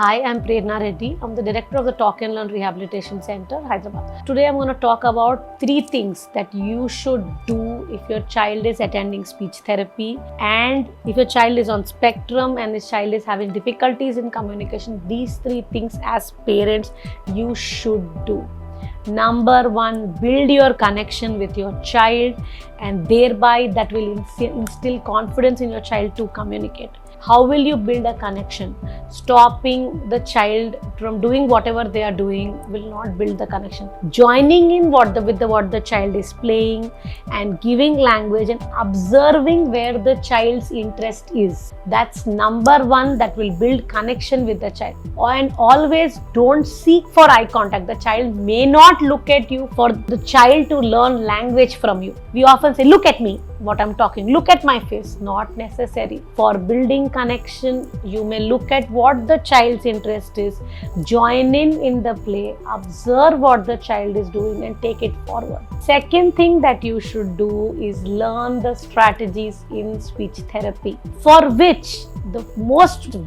Hi, I'm Prerna Reddy. I'm the director of the Talk Learn Rehabilitation Center, Hyderabad. Today I'm going to talk about 3 things that you should do if your child is attending speech therapy and if your child is on spectrum and this child is having difficulties in communication. These 3 things as parents you should do. Number 1, build your connection with your child and thereby that will instill confidence in your child to communicate. How will you build a connection? Stopping the child from doing whatever they are doing will not build the connection. Joining in what the child is playing and giving language and observing where the child's interest is. That's number 1 that will build connection with the child. And always don't seek for eye contact. The child may not look at you for the child to learn language from you. We often say, look at me, what I'm talking, look at my face. Not necessary. For building connection, you may look at what the child's interest is, join in the play, observe what the child is doing and take it forward. Second thing that you should do is learn the strategies in speech therapy, for which the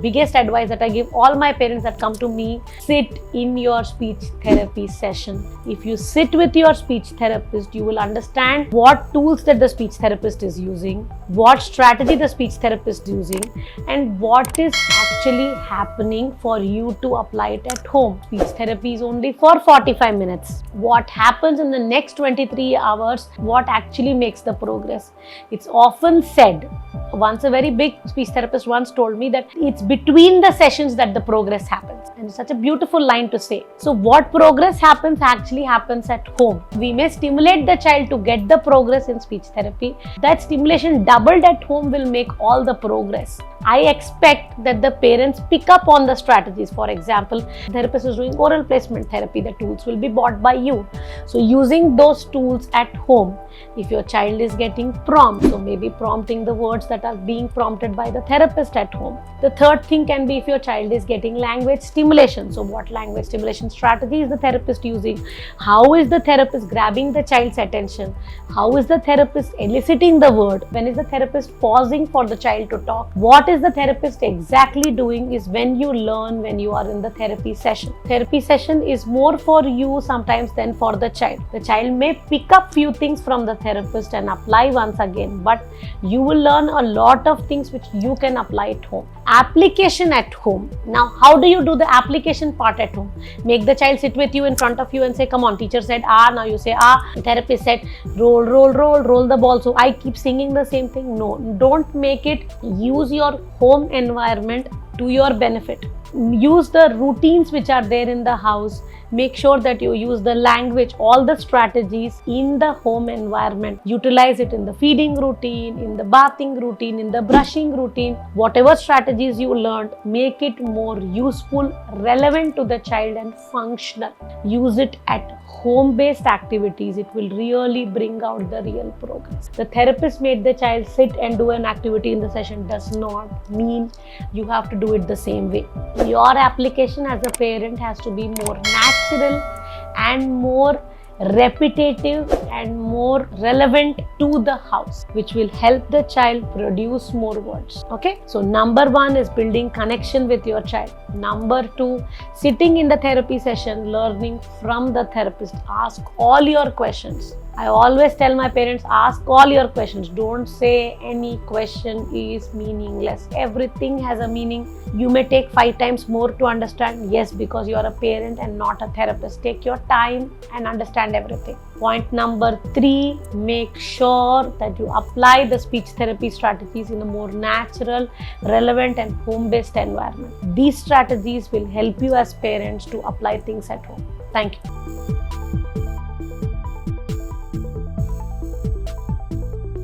biggest advice that I give all my parents that come to me: sit in your speech therapy session. If you sit with your speech therapist, you will understand what tools that the speech therapist is using, what strategy the speech therapist is using, and what is actually happening for you to apply it at home. Speech therapy is only for 45 minutes. What happens in the next 23 hours, what actually makes the progress? It's often said, once a very big speech therapist once told me that it's between the sessions that the progress happens. And it's such a beautiful line to say. So what progress happens actually happens at home. We may stimulate the child to get the progress in speech therapy. That stimulation doubled at home will make all the progress. I expect that the parents pick up on the strategies. For example, the therapist is doing oral placement therapy. The tools will be bought by you. So using those tools at home, if your child is getting prompts, so maybe prompting the words that are being prompted by the therapist at home. The third thing can be if your child is getting language stimulation. So what language stimulation strategy is the therapist using? How is the therapist grabbing the child's attention? How is the therapist eliciting the word? When is the therapist pausing for the child to talk? What is the therapist exactly doing is when you learn when you are in the therapy session. Therapy session is more for you sometimes than for the child. The child may pick up few things from the therapist and apply once again, but you will learn a lot of things which you can apply at home. Application at home. Now, how do you do the application part at home? Make the child sit with you in front of you and say, come on, teacher said ah, now you say ah. The therapist said roll the ball. So I keep singing the same thing. No, don't make it. Use your home environment to your benefit. Use the routines which are there in the house. Make sure that you use the language, all the strategies in the home environment. Utilize it in the feeding routine, in the bathing routine, in the brushing routine. Whatever strategies you learned, make it more useful, relevant to the child and functional. Use it at home-based activities. It will really bring out the real progress. The therapist made the child sit and do an activity in the session does not mean you have to do it the same way. Your application as a parent has to be more natural and more repetitive and more relevant to the house, which will help the child produce more words. Okay, so number 1 is building connection with your child. Number 2, sitting in the therapy session, learning from the therapist. Ask all your questions. I always tell my parents, ask all your questions. Don't say any question is meaningless. Everything has a meaning. You may take 5 times more to understand. Yes, because you are a parent and not a therapist. Take your time and understand everything. Point number 3, make sure that you apply the speech therapy strategies in a more natural, relevant and home-based environment. These strategies will help you as parents to apply things at home. Thank you.